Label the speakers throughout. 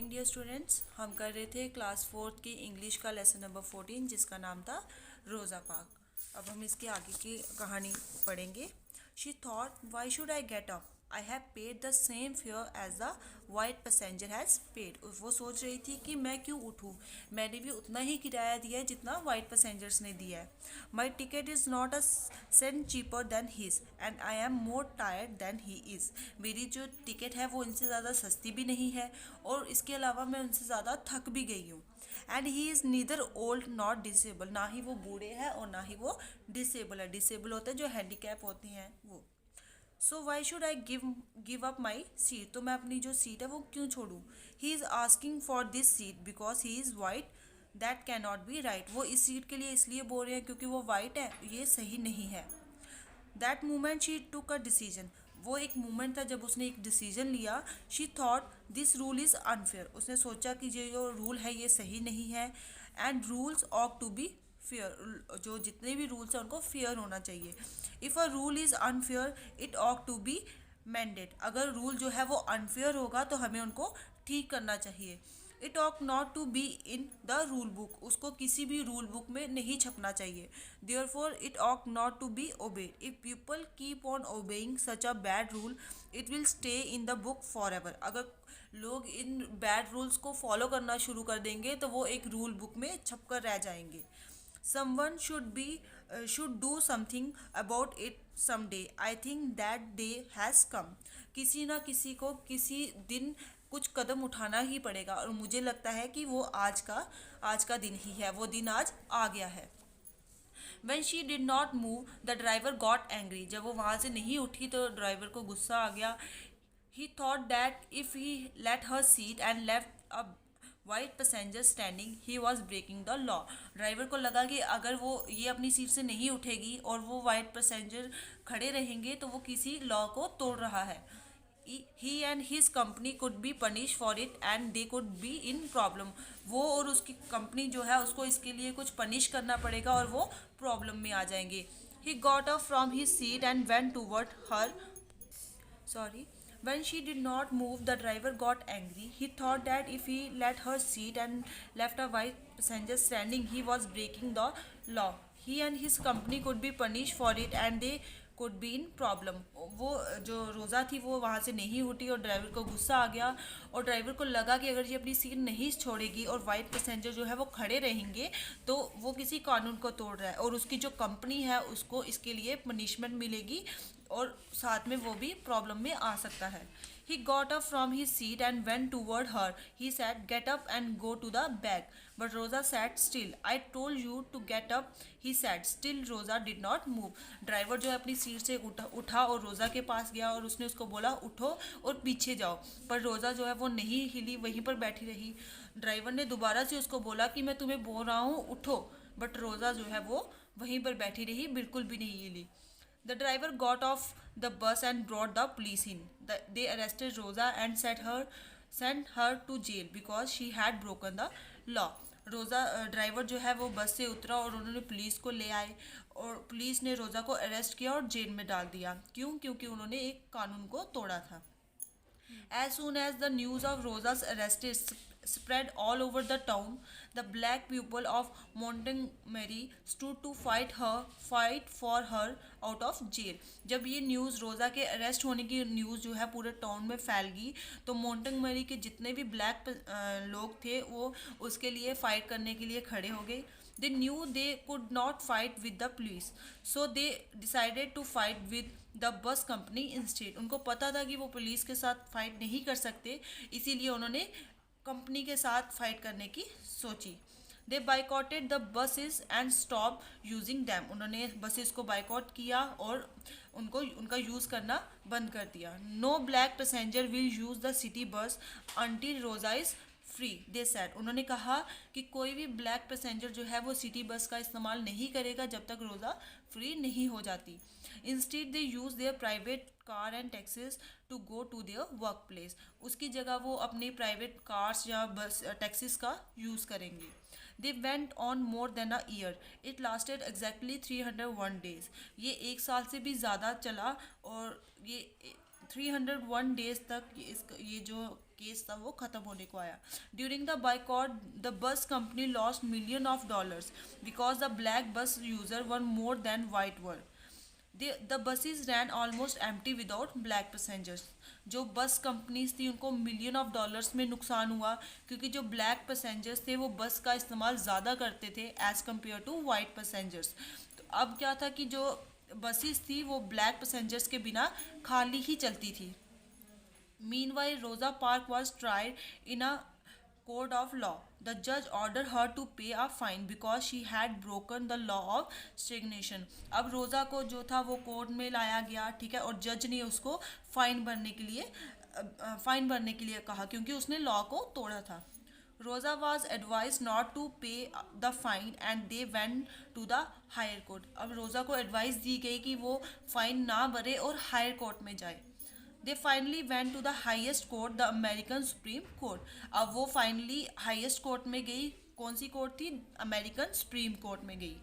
Speaker 1: Morning dear students. हम कर रहे थे क्लास फोर्थ की इंग्लिश का लेसन नंबर 14 जिसका नाम था रोज़ा पार्क। अब हम इसके आगे की कहानी पढ़ेंगे। She thought why should I get up, I have paid the same fare as the white passenger has paid. वो सोच रही थी कि मैं क्यों उठूँ, मैंने भी उतना ही किराया दिया है जितना वाइट पैसेंजर्स ने दिया है। My ticket is not a cent cheaper than his and I am more tired than he is. मेरी जो टिकट है वो इनसे ज़्यादा सस्ती भी नहीं है और इसके अलावा मैं उनसे ज़्यादा थक भी गई हूँ। And he is neither old not disable, ना ही वो बूढ़े हैं और ना ही वो डिसेबल है। डिसेबल होते हैं जो हैंडीकैप होती हैं वो। So why should I give up my seat, तो मैं अपनी जो सीट है वो क्यों छोड़ूँ। He is asking for this seat because he is white that can not be right. वो इस सीट के लिए इसलिए बोल रहे हैं क्योंकि वो वाइट है, ये सही नहीं है। That moment she took a decision, वो एक मोमेंट था जब उसने एक डिसीजन लिया। She thought this rule is unfair, उसने सोचा कि ये जो रूल है ये सही नहीं है। And rules ought to be fair, जो जितने भी रूल्स हैं उनको फेयर होना चाहिए। If a rule is unfair it ought to be mandate, अगर रूल जो है वो अनफेयर होगा तो हमें उनको ठीक करना चाहिए। It ought not to be in the rule book, उसको किसी भी रूल बुक में नहीं छपना चाहिए। Therefore it ought not to be obeyed. If people keep on obeying such a bad rule it will stay in the book forever, अगर लोग इन बैड रूल्स को फॉलो करना शुरू कर देंगे तो वो एक रूल बुक में छप कर रह जाएंगे। Someone should do something about it someday. I think that day has come. किसी ना किसी को किसी दिन कुछ कदम उठाना ही पड़ेगा और मुझे लगता है कि वो आज का दिन ही है, वो दिन आज आ गया है। When she did not move, the driver got angry. जब वो वहाँ से नहीं उठी तो ड्राइवर को गुस्सा आ गया। He thought that if he let her seat and left a white passenger standing, he was breaking the law. Driver को लगा कि अगर वो ये अपनी सीट से नहीं उठेगी और वो वाइट पैसेंजर खड़े रहेंगे तो वो किसी लॉ को तोड़ रहा है। He and his company could be punish for it and they could be in problem, वो और उसकी कंपनी जो है उसको इसके लिए कुछ पनिश करना पड़ेगा और वो प्रॉब्लम में आ जाएंगे। He got up from his seat and went toward her, sorry. When she did not move, the driver got angry. He thought that if he let her seat and left a white passenger standing, he was breaking the law. He and his company could be punished for it and they could be in problem. वो जो रोज़ा थी वो वहाँ से नहीं उठी और ड्राइवर को गुस्सा आ गया और ड्राइवर को लगा कि अगर ये अपनी सीट नहीं छोड़ेगी और वाइट पैसेंजर जो है वो खड़े रहेंगे तो वो किसी कानून को तोड़ रहा है और उसकी जो कंपनी है उसको इसके लिए पनिशमेंट मिलेगी और साथ में वो भी प्रॉब्लम में आ सकता है। He got up from his seat and went toward her. He said, "Get up and go to the back." But Rosa sat still. "I told you to get up," he said. Still Rosa did not move. Driver जो है अपनी seat से उठा और रोज़ा के पास गया और उसने उसको बोला उठो और पीछे जाओ, पर रोज़ा जो है वो नहीं हिली, वहीं पर बैठी रही। ड्राइवर ने दोबारा से उसको बोला कि मैं तुम्हें बोल रहा हूँ उठो, बट रोज़ा जो है वो वहीं पर बैठी रही, बिल्कुल भी नहीं हिली। The driver got off the bus and brought the police in. They arrested Rosa and sent her to jail because she had broken the law. रोज़ा ड्राइवर जो है वो बस से उतरा और उन्होंने पुलिस को ले आए और पुलिस ने रोज़ा को अरेस्ट किया और जेल में डाल दिया। क्यों? क्योंकि उन्होंने एक कानून को तोड़ा था। As soon as the news of Rosa's arrest spread all over the town, the black people of Montgomery stood to fight for her out of jail. जब ये न्यूज़ रोज़ा के अरेस्ट होने की न्यूज़ जो है पूरे टाउन में फैल गई तो मोंटगमरी के जितने भी ब्लैक लोग थे वो उसके लिए फ़ाइट करने के लिए खड़े हो गए। They knew they could not fight with the police, so they decided to fight with the bus company instead. उनको पता था कि वो पुलिस के साथ फाइट नहीं कर सकते, इसीलिए उन्होंने कंपनी के साथ फाइट करने की सोची। They boycotted the buses and stop using them, उन्होंने बसेस को बाइकॉट किया और उनको उनका यूज़ करना बंद कर दिया। No black passenger will use the city bus until Rosa is free, they said, उन्होंने कहा कि कोई भी ब्लैक पैसेंजर जो है वो सिटी बस का इस्तेमाल नहीं करेगा जब तक रोज़ा फ्री नहीं हो जाती। Instead they use their private car and taxis to go to their work place, उसकी जगह वो अपने प्राइवेट कार्स या बस टैक्सीज का यूज़ करेंगे। They went on more than a year, it lasted exactly 301 days, ये एक साल से भी ज़्यादा चला और ये 301 डेज तक ये जो केस था वो ख़त्म होने को आया. During the boycott the bus company lost million of dollars because the black bus user were more than white were. The buses ran almost empty without black passengers. जो बस कंपनीज थी उनको million of dollars में नुकसान हुआ क्योंकि जो black passengers थे वो बस का इस्तेमाल ज़्यादा करते थे as compare to white passengers. तो अब क्या था कि जो बसेस थी वो ब्लैक पैसेंजर्स के बिना खाली ही चलती थी. Meanwhile, Rosa Parks was tried in a court of law. The judge ordered her to pay a fine because she had broken the law of stagnation. अब रोज़ा को जो था वो कोर्ट में लाया गया, ठीक है, और जज ने उसको फाइन भरने के लिए कहा क्योंकि उसने लॉ को तोड़ा था. Rosa was advised not to pay the fine and they went to the higher court. अब रोज़ा को एडवाइस दी गई कि वो फाइन ना भरे और हायर कोर्ट में जाए. They finally went to the highest court, the American Supreme Court. अब वो फाइनली हाइएस्ट कोर्ट में गई. कौन सी कोर्ट थी? अमेरिकन सुप्रीम कोर्ट में गई.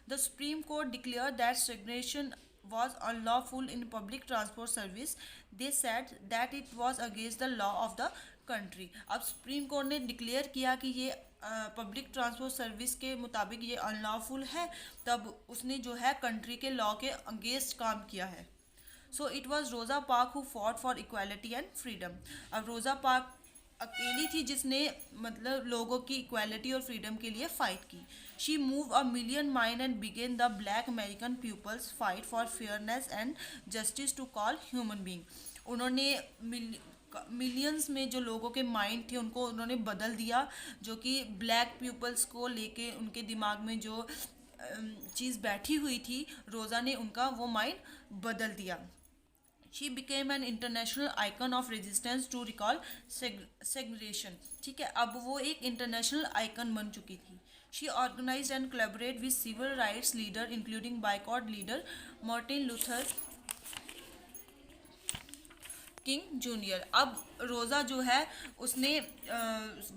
Speaker 1: The Supreme Court declare that stagnation was unlawful in public transport service. They said that it was against the law of the country. अब सुप्रीम कोर्ट ने declare किया कि ये पब्लिक ट्रांसपोर्ट सर्विस के मुताबिक ये अनलॉफुल है. तब उसने जो है कंट्री के लॉ के अगेंस्ट काम किया है. सो इट वॉज रोज़ा park who fought for equality and freedom. अब रोज़ा पार्क अकेली थी जिसने मतलब लोगों की इक्वालिटी और फ्रीडम के लिए फ़ाइट की. She move a million mind and began the black American people's fight for fairness and justice to call human being. उन्होंने मिलियंस में जो लोगों के माइंड थे उनको उन्होंने बदल दिया. जो कि ब्लैक पीपल्स को लेके उनके दिमाग में जो चीज़ बैठी हुई थी, रोज़ा ने उनका वो माइंड बदल दिया. She became an international icon of resistance to recall segregation. ठीक है, अब वो एक इंटरनेशनल आइकन बन चुकी थी. She organize and collaborate with civil rights leader including boycott leader Martin Luther King junior. अब रोज़ा जो है उसने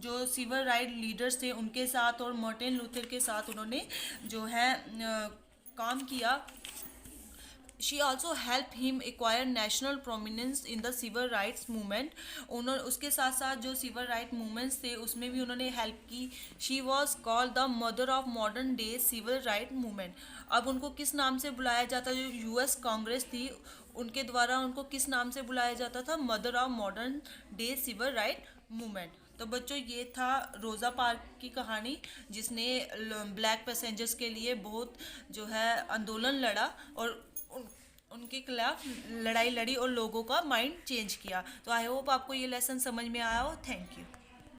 Speaker 1: जो सिविल राइट लीडर्स थे उनके साथ और मार्टिन लूथर के साथ उन्होंने जो है काम किया. She also helped him acquire national prominence in the civil rights movement. उन्होंने उसके साथ साथ जो civil right movements थे उसमें भी उन्होंने हेल्प की. She was called the mother of modern day civil right movement. अब उनको किस नाम से बुलाया जाता? जो यूएस कांग्रेस थी उनके द्वारा उनको किस नाम से बुलाया जाता था? Mother of modern day civil right movement. तो बच्चों ये था रोज़ा पार्क की कहानी जिसने ब्लैक पैसेंजर्स के लिए बहुत जो है आंदोलन लड़ा और उनके खिलाफ लड़ाई लड़ी और लोगों का माइंड चेंज किया. तो आई होप आपको ये लेसन समझ में आया हो. Thank you.